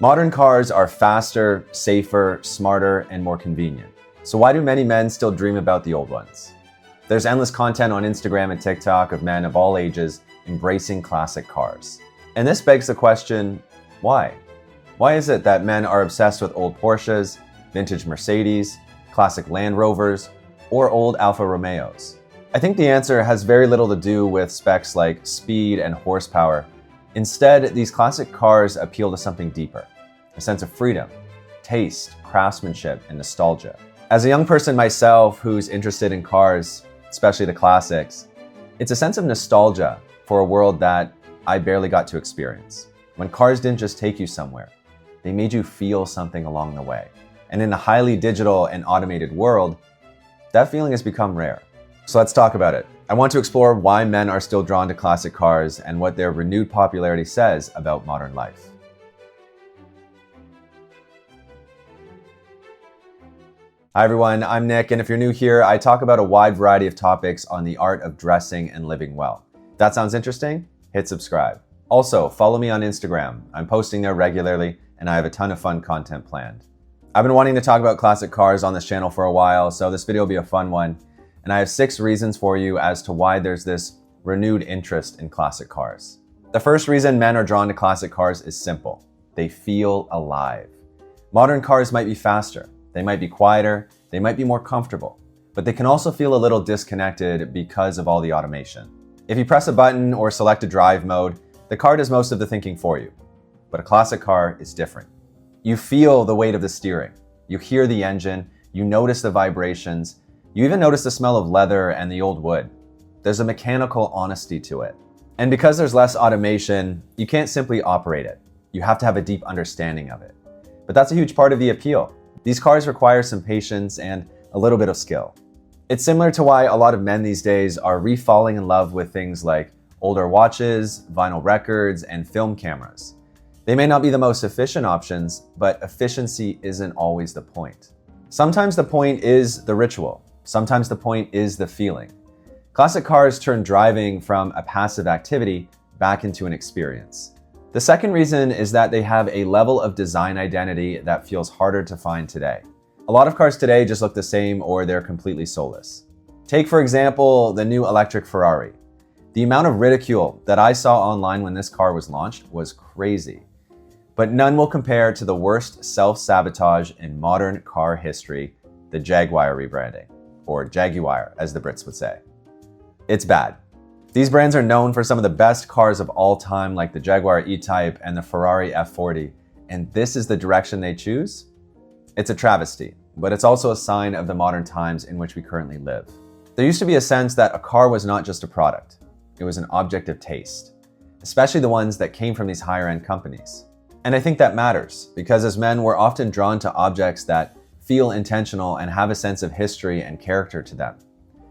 Modern cars are faster, safer, smarter, and more convenient. So why do many men still dream about the old ones? There's endless content on Instagram and TikTok of men of all ages embracing classic cars. And this begs the question, why? Why is it that men are obsessed with old Porsches, vintage Mercedes, classic Land Rovers, or old Alfa Romeos? I think the answer has very little to do with specs like speed and horsepower. Instead, these classic cars appeal to something deeper, a sense of freedom, taste, craftsmanship, and nostalgia. As a young person myself who's interested in cars, especially the classics, it's a sense of nostalgia for a world that I barely got to experience. When cars didn't just take you somewhere, they made you feel something along the way. And in a highly digital and automated world, that feeling has become rare. So let's talk about it. I want to explore why men are still drawn to classic cars and what their renewed popularity says about modern life. Hi everyone, I'm Nick, and if you're new here, I talk about a wide variety of topics on the art of dressing and living well. If that sounds interesting, hit subscribe. Also, follow me on Instagram. I'm posting there regularly, and I have a ton of fun content planned. I've been wanting to talk about classic cars on this channel for a while, so this video will be a fun one. And I have 6 reasons for you as to why there's this renewed interest in classic cars. The first reason men are drawn to classic cars is simple. They feel alive. Modern cars might be faster, they might be quieter, they might be more comfortable, but they can also feel a little disconnected because of all the automation. If you press a button or select a drive mode, the car does most of the thinking for you. But a classic car is different. You feel the weight of the steering, you hear the engine, you notice the vibrations, you even notice the smell of leather and the old wood. There's a mechanical honesty to it. And because there's less automation, you can't simply operate it. You have to have a deep understanding of it. But that's a huge part of the appeal. These cars require some patience and a little bit of skill. It's similar to why a lot of men these days are re-falling in love with things like older watches, vinyl records, and film cameras. They may not be the most efficient options, but efficiency isn't always the point. Sometimes the point is the ritual. Sometimes the point is the feeling. Classic cars turn driving from a passive activity back into an experience. The second reason is that they have a level of design identity that feels harder to find today. A lot of cars today just look the same or they're completely soulless. Take, for example, the new electric Ferrari. The amount of ridicule that I saw online when this car was launched was crazy. But none will compare to the worst self-sabotage in modern car history, the Jaguar rebranding. Or Jaguar, as the Brits would say. It's bad. These brands are known for some of the best cars of all time, like the Jaguar E-Type and the Ferrari F40, and this is the direction they choose? It's a travesty, but it's also a sign of the modern times in which we currently live. There used to be a sense that a car was not just a product, it was an object of taste, especially the ones that came from these higher-end companies. And I think that matters, because as men, we're often drawn to objects that feel intentional and have a sense of history and character to them.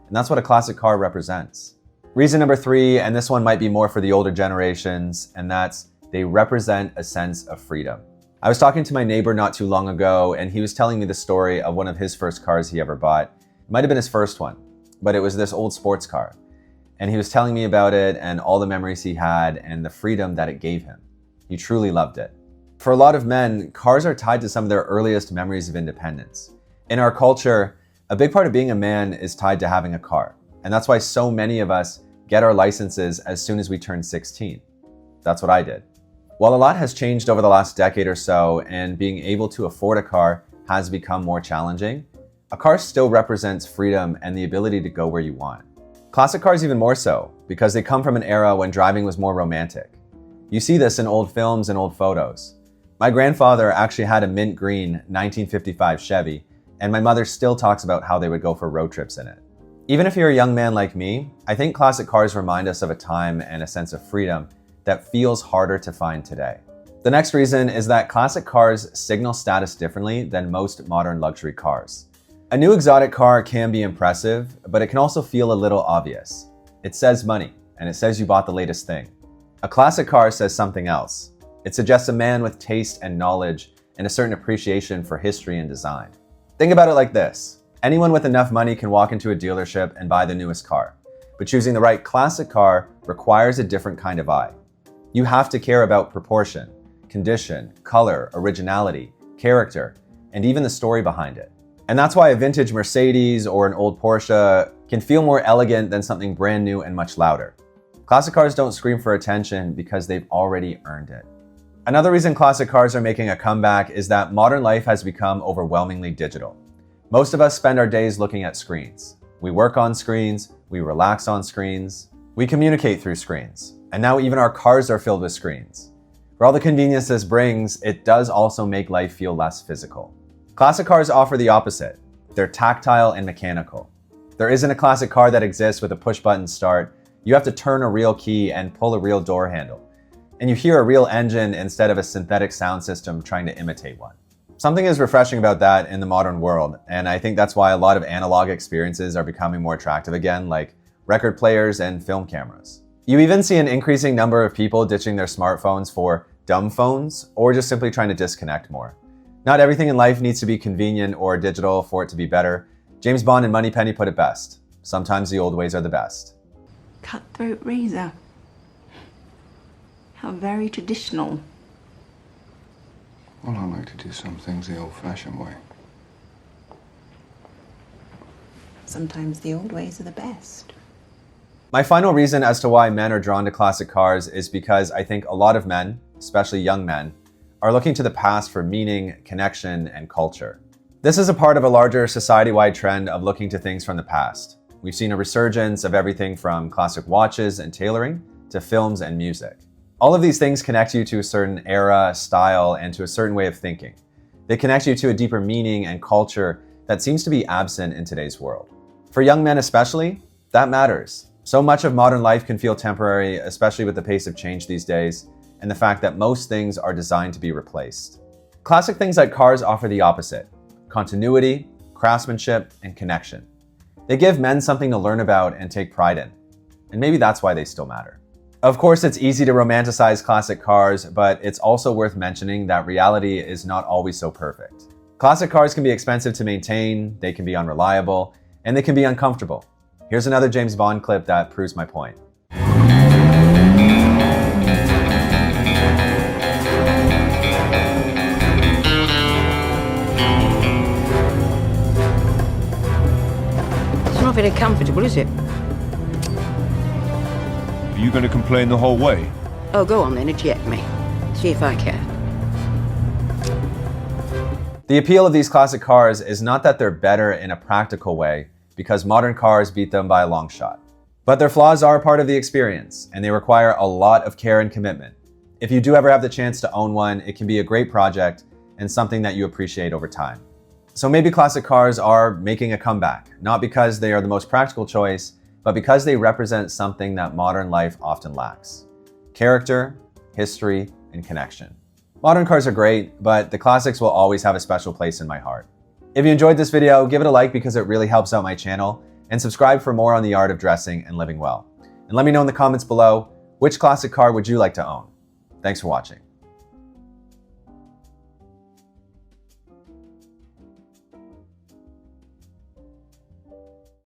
And that's what a classic car represents. Reason number 3, and this one might be more for the older generations, and that's they represent a sense of freedom. I was talking to my neighbor not too long ago, and he was telling me the story of one of his first cars he ever bought. It might have been his first one, but it was this old sports car. And he was telling me about it and all the memories he had and the freedom that it gave him. He truly loved it. For a lot of men, cars are tied to some of their earliest memories of independence. In our culture, a big part of being a man is tied to having a car. And that's why so many of us get our licenses as soon as we turn 16. That's what I did. While a lot has changed over the last decade or so, and being able to afford a car has become more challenging, a car still represents freedom and the ability to go where you want. Classic cars even more so, because they come from an era when driving was more romantic. You see this in old films and old photos. My grandfather actually had a mint green 1955 Chevy, and my mother still talks about how they would go for road trips in it. Even if you're a young man like me, I think classic cars remind us of a time and a sense of freedom that feels harder to find today. The next reason is that classic cars signal status differently than most modern luxury cars. A new exotic car can be impressive, but it can also feel a little obvious. It says money, and it says you bought the latest thing. A classic car says something else. It suggests a man with taste and knowledge and a certain appreciation for history and design. Think about it like this. Anyone with enough money can walk into a dealership and buy the newest car, but choosing the right classic car requires a different kind of eye. You have to care about proportion, condition, color, originality, character, and even the story behind it. And that's why a vintage Mercedes or an old Porsche can feel more elegant than something brand new and much louder. Classic cars don't scream for attention because they've already earned it. Another reason classic cars are making a comeback is that modern life has become overwhelmingly digital. Most of us spend our days looking at screens. We work on screens, we relax on screens, we communicate through screens, and now even our cars are filled with screens. For all the convenience this brings, it does also make life feel less physical. Classic cars offer the opposite. They're tactile and mechanical. There isn't a classic car that exists with a push-button start. You have to turn a real key and pull a real door handle. And you hear a real engine instead of a synthetic sound system trying to imitate one. Something is refreshing about that in the modern world, and I think that's why a lot of analog experiences are becoming more attractive again, like record players and film cameras. You even see an increasing number of people ditching their smartphones for dumb phones or just simply trying to disconnect more. Not everything in life needs to be convenient or digital for it to be better. James Bond and Moneypenny put it best. Sometimes the old ways are the best. Cutthroat razor. How very traditional. Well, I like to do some things the old-fashioned way. Sometimes the old ways are the best. My final reason as to why men are drawn to classic cars is because I think a lot of men, especially young men, are looking to the past for meaning, connection, and culture. This is a part of a larger society-wide trend of looking to things from the past. We've seen a resurgence of everything from classic watches and tailoring to films and music. All of these things connect you to a certain era, style, and to a certain way of thinking. They connect you to a deeper meaning and culture that seems to be absent in today's world. For young men especially, that matters. So much of modern life can feel temporary, especially with the pace of change these days, and the fact that most things are designed to be replaced. Classic things like cars offer the opposite: continuity, craftsmanship, and connection. They give men something to learn about and take pride in. And maybe that's why they still matter. Of course, it's easy to romanticize classic cars, but it's also worth mentioning that reality is not always so perfect. Classic cars can be expensive to maintain, they can be unreliable, and they can be uncomfortable. Here's another James Bond clip that proves my point. It's not very comfortable, is it? Are you going to complain the whole way? Oh, go on then, eject me. See if I can. The appeal of these classic cars is not that they're better in a practical way, because modern cars beat them by a long shot. But their flaws are a part of the experience, and they require a lot of care and commitment. If you do ever have the chance to own one, it can be a great project and something that you appreciate over time. So maybe classic cars are making a comeback, not because they are the most practical choice, but because they represent something that modern life often lacks: character, history, and connection. Modern cars are great, but the classics will always have a special place in my heart. If you enjoyed this video, give it a like because it really helps out my channel, and subscribe for more on the art of dressing and living well. And let me know in the comments below, which classic car would you like to own? Thanks for watching.